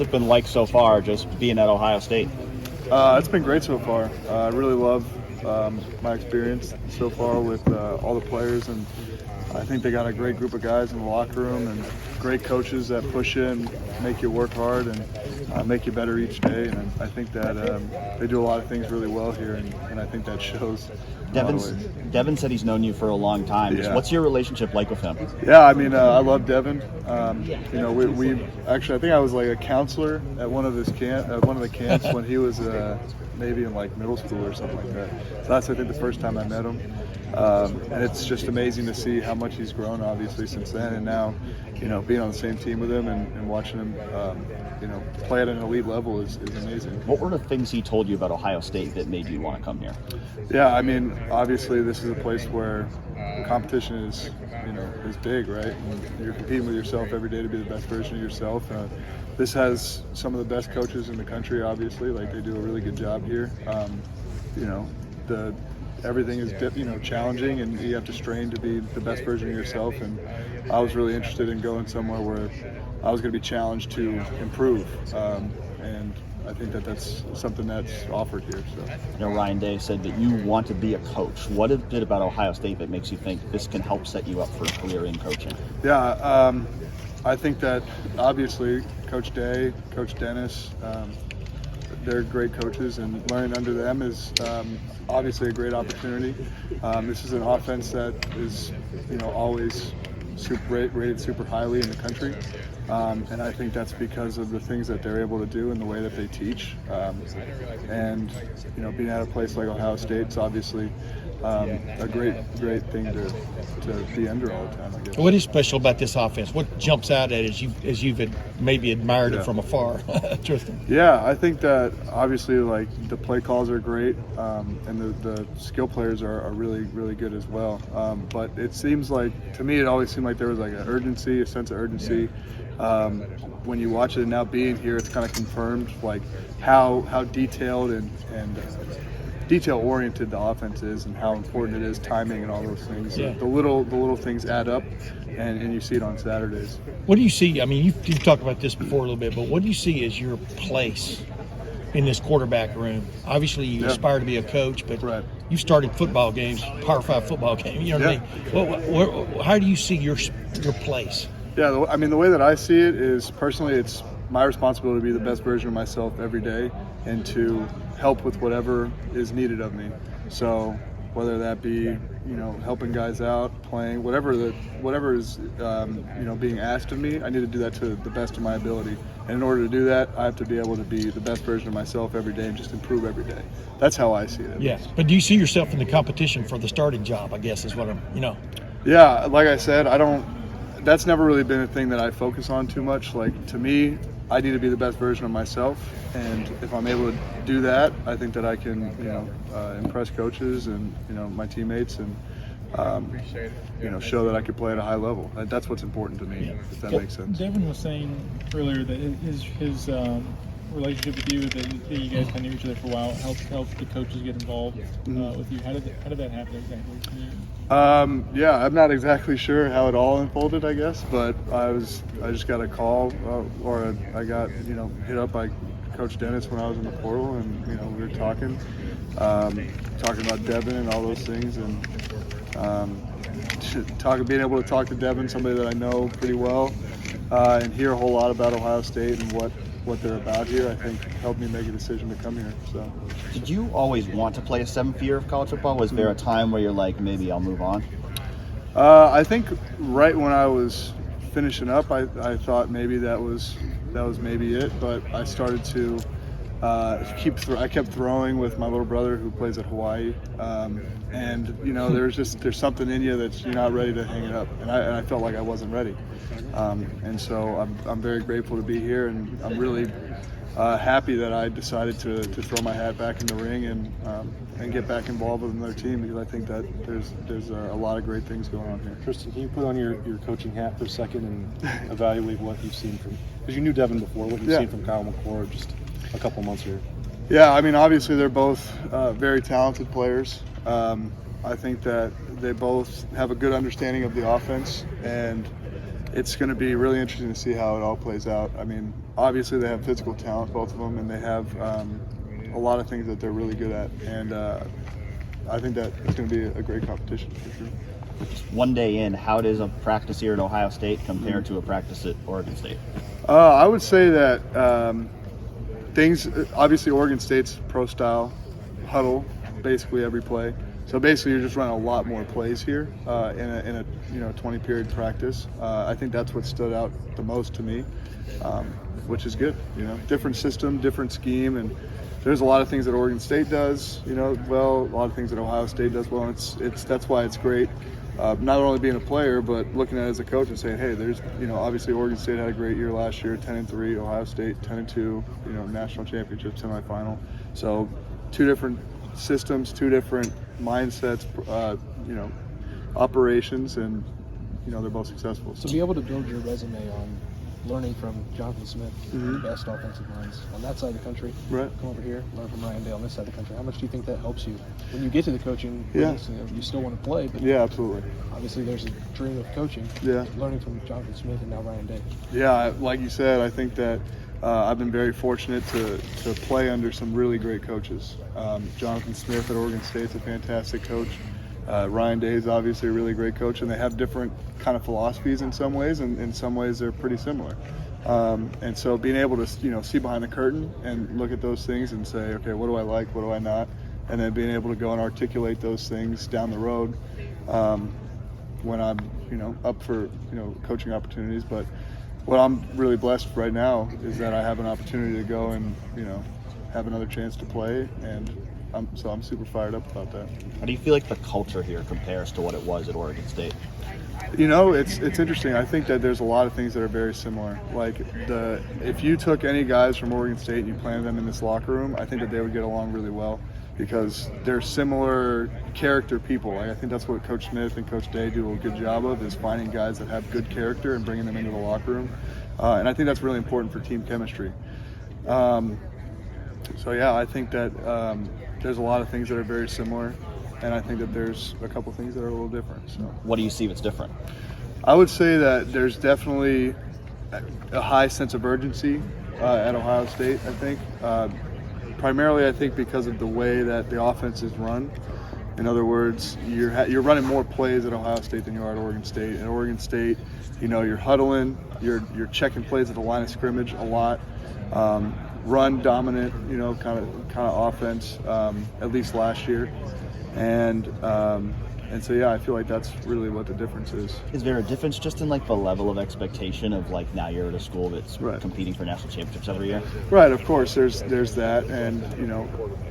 What's it been like so far, just being at Ohio State? It's been great so far. I really love my experience so far with all the players, and I think they got a great group of guys in the locker room and great coaches that push you and make you work hard and make you better each day. And I think that they do a lot of things really well here, and I think that shows. Devin said he's known you for a long time. Yeah. What's your relationship like with him? Yeah, I mean, I love Devin. We actually, I think I was like a counselor at one of the camps when he was maybe in like middle school or something like that. So that's, I think, the first time I met him. And it's just amazing to see how much he's grown, obviously, since then. And now, being on the same team with him and watching him, play at an elite level is amazing. What were the things he told you about Ohio State that made you want to come here? Yeah, I mean, obviously, this is a place where the competition is big, right? And you're competing with yourself every day to be the best version of yourself. This has some of the best coaches in the country, obviously. Like, they do a really good job here. Everything is challenging, and you have to strain to be the best version of yourself. And I was really interested in going somewhere where I was going to be challenged to improve, and I think that's something that's offered here. So, Ryan Day said that you want to be a coach. What is it about Ohio State that makes you think this can help set you up for a career in coaching? Yeah, I think that obviously Coach Day, Coach Dennis, they're great coaches, and learning under them is obviously a great opportunity. This is an offense that is, always rated super highly in the country, and I think that's because of the things that they're able to do and the way that they teach. And being at a place like Ohio State, it's obviously a great thing to be under all the time, I guess. What is special about this offense? What jumps out at it as you've maybe admired it from afar, Tristan? Yeah, I think that obviously, like, the play calls are great, and the skill players are really, really good as well. But it seems like, to me, it always seemed like there was like a sense of urgency. When you watch it, and now being here, it's kind of confirmed like how detailed and detail-oriented the offense is, and how important it is, timing and all those things. Yeah. The little things add up, and you see it on Saturdays. What do you see? I mean, you've talked about this before a little bit, but what do you see as your place in this quarterback room? Obviously, you aspire to be a coach, but you started football games, Power 5 football game. You know what I mean? How do you see your place? Yeah, I mean, the way that I see it is, personally, it's my responsibility to be the best version of myself every day and to help with whatever is needed of me. So whether that be, helping guys out, playing, whatever is, being asked of me, I need to do that to the best of my ability. And in order to do that, I have to be able to be the best version of myself every day and just improve every day. That's how I see it. Yeah, but do you see yourself in the competition for the starting job, I guess is what I'm. Yeah, like I said, that's never really been a thing that I focus on too much. Like, to me, I need to be the best version of myself, and if I'm able to do that, I think that I can, impress coaches and my teammates, and show that I can play at a high level. That's what's important to me, if that makes sense. Devin was saying earlier that his relationship with you, that you guys kind of knew each other for a while, helped the coaches get involved with you. How did that happen exactly? Yeah, I'm not exactly sure how it all unfolded, I guess, but I just got a call, or I got hit up by Coach Dennis when I was in the portal, and we were talking about Devin and all those things, and being able to talk to Devin, somebody that I know pretty well, and hear a whole lot about Ohio State and what they're about here, I think helped me make a decision to come here. So, did you always want to play a seventh year of college football? Was there a time where you're like, maybe I'll move on? I think right when I was finishing up, I thought maybe that was maybe it, but I started to I kept throwing with my little brother who plays at Hawaii, and there's something in you that you're not ready to hang it up, and I felt like I wasn't ready, and so I'm very grateful to be here, and I'm really happy that I decided to throw my hat back in the ring and get back involved with another team, because I think that there's a lot of great things going on here. Tristan, can you put on your coaching hat for a second and evaluate what you've seen from, because you knew Devin before, what you've seen from Kyle McClure just a couple months here? Yeah, I mean, obviously they're both very talented players. I think that they both have a good understanding of the offense, and it's going to be really interesting to see how it all plays out. I mean, obviously they have physical talent, both of them, and they have a lot of things that they're really good at. And I think that it's going to be a great competition for sure. One day in, how does a practice here at Ohio State compare to a practice at Oregon State? I would say that things, obviously Oregon State's pro style, huddle, basically every play. So basically you're just running a lot more plays here in a 20-period practice. I think that's what stood out the most to me, which is good. Different system, different scheme, and there's a lot of things that Oregon State does, well, a lot of things that Ohio State does well. And that's why it's great. Not only being a player, but looking at it as a coach and saying, hey, there's, obviously Oregon State had a great year last year, 10-3, Ohio State 10-2, national championship semifinal. So 2 different systems, 2 different mindsets, operations, and they're both successful. So be able to build your resume on learning from Jonathan Smith, the best offensive minds on that side of the country. Right. Come over here, learn from Ryan Day on this side of the country. How much do you think that helps you when you get to the coaching? Yeah. You still want to play, but Yeah, absolutely. obviously there's a dream of coaching. Yeah. Learning from Jonathan Smith and now Ryan Day. Yeah, like you said, I think that I've been very fortunate to play under some really great coaches. Jonathan Smith at Oregon State's a fantastic coach. Ryan Day is obviously a really great coach, and they have different kind of philosophies in some ways, and in some ways they're pretty similar. And so being able to see behind the curtain and look at those things and say, okay, what do I like, what do I not, and then being able to go and articulate those things down the road when I'm up for coaching opportunities. But what I'm really blessed right now is that I have an opportunity to go and have another chance to play, and I'm super fired up about that. How do you feel like the culture here compares to what it was at Oregon State? It's interesting. I think that there's a lot of things that are very similar. Like if you took any guys from Oregon State and you planted them in this locker room, I think that they would get along really well because they're similar character people. Like, I think that's what Coach Smith and Coach Day do a good job of, is finding guys that have good character and bringing them into the locker room. And I think that's really important for team chemistry. So yeah, I think that there's a lot of things that are very similar, and I think that there's a couple things that are a little different. So What do you see that's different? I would say that there's definitely a high sense of urgency at Ohio State, I think. Primarily, I think because of the way that the offense is run. In other words, you're running more plays at Ohio State than you are at Oregon State. At Oregon State, you're huddling, you're checking plays at the line of scrimmage a lot. Run dominant, kind of offense, at least last year. And so yeah, I feel like that's really what the difference is. Is there a difference just in like the level of expectation of like now you're at a school that's Right. competing for national championships every year? Right, of course, there's that, and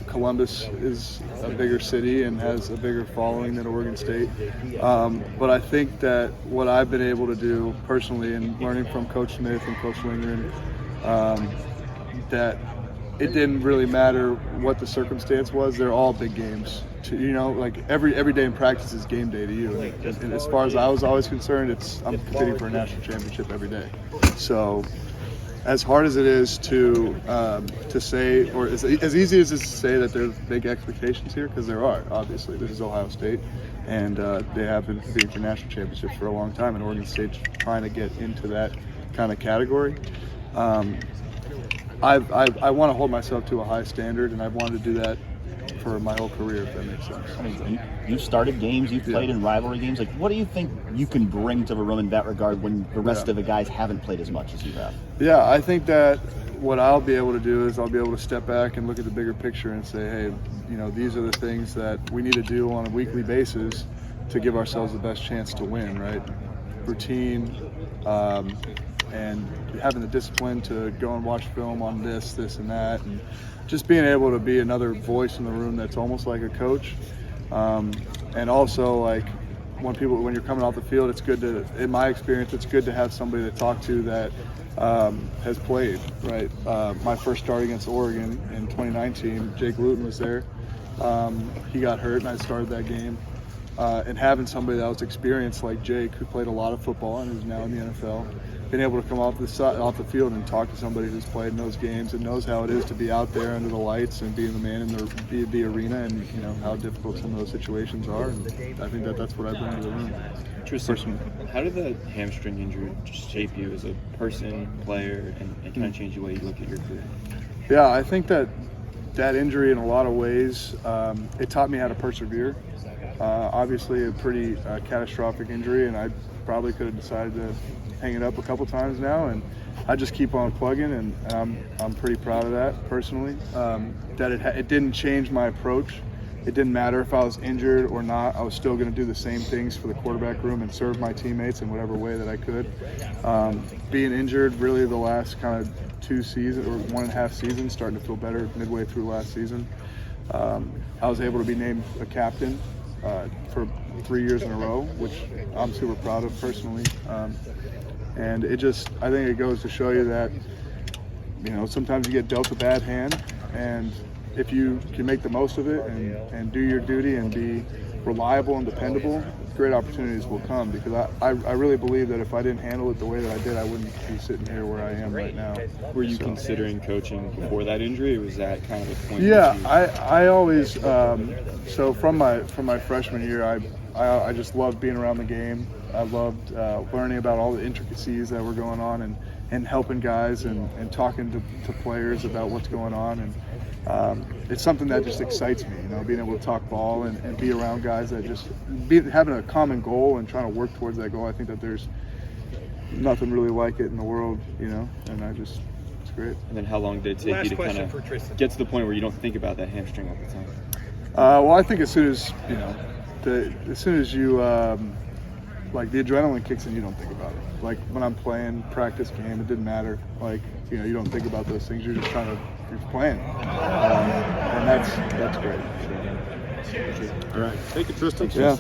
Columbus is a bigger city and has a bigger following than Oregon State. But I think that what I've been able to do personally, and learning from Coach Smith and Coach Lindgren, that it didn't really matter what the circumstance was. They're all big games. Like every day in practice is game day to you. And as far as I was always concerned, I'm competing for a national championship every day. So as hard as it is to say, or as easy as it is to say that there's big expectations here, because there are, obviously. This is Ohio State, and they have been competing for national championships for a long time, and Oregon State's trying to get into that kind of category. I want to hold myself to a high standard, and I've wanted to do that for my whole career, if that makes sense. I mean, you've started games, you've played in rivalry games. Like, what do you think you can bring to the room in that regard when the rest of the guys haven't played as much as you have? Yeah, I think that what I'll be able to do is I'll be able to step back and look at the bigger picture and say, hey, these are the things that we need to do on a weekly basis to give ourselves the best chance to win, right? Routine, and having the discipline to go and watch film on this, and that, and just being able to be another voice in the room that's almost like a coach. And also, like, when you're coming off the field, it's good to, in my experience, it's good to have somebody to talk to that has played, right? My first start against Oregon in 2019, Jake Luton was there. He got hurt, and I started that game. And having somebody that was experienced like Jake, who played a lot of football and is now in the NFL, being able to come off the field and talk to somebody who's played in those games and knows how it is to be out there under the lights and being the man in the arena, and how difficult some of those situations are. And I think that's what I bring to the room. Tristan, how did the hamstring injury just shape you as a person, player, and kind of change the way you look at your career? Yeah, I think that injury in a lot of ways, it taught me how to persevere. Obviously a pretty catastrophic injury, and I probably could have decided to hang it up a couple times now, and I just keep on plugging, and I'm pretty proud of that personally. That it didn't change my approach. It didn't matter if I was injured or not. I was still going to do the same things for the quarterback room and serve my teammates in whatever way that I could. Being injured really the last kind of 2 seasons or 1.5 seasons, starting to feel better midway through last season. I was able to be named a captain for 3 years in a row, which I'm super proud of personally. And I think it goes to show you that, sometimes you get dealt a bad hand, and if you can make the most of it and do your duty and be reliable and dependable, great opportunities will come, because I really believe that if I didn't handle it the way that I did, I wouldn't be sitting here where I am right now. Were you considering coaching before that injury, or was that kind of a point? Yeah, I always so from my freshman year, I just loved being around the game. I loved learning about all the intricacies that were going on and helping guys and talking to players about what's going on, and it's something that just excites me, being able to talk ball and be around guys that just having a common goal and trying to work towards that goal. I think that there's nothing really like it in the world, and it's great. And then how long did it take you to kind of get to the point where you don't think about that hamstring all the time? Well, I think as soon as you like the adrenaline kicks in, you don't think about it. Like when I'm playing practice game, it didn't matter. Like you don't think about those things. You're just you're playing, and that's great. All right, thank you, Tristan. Yeah.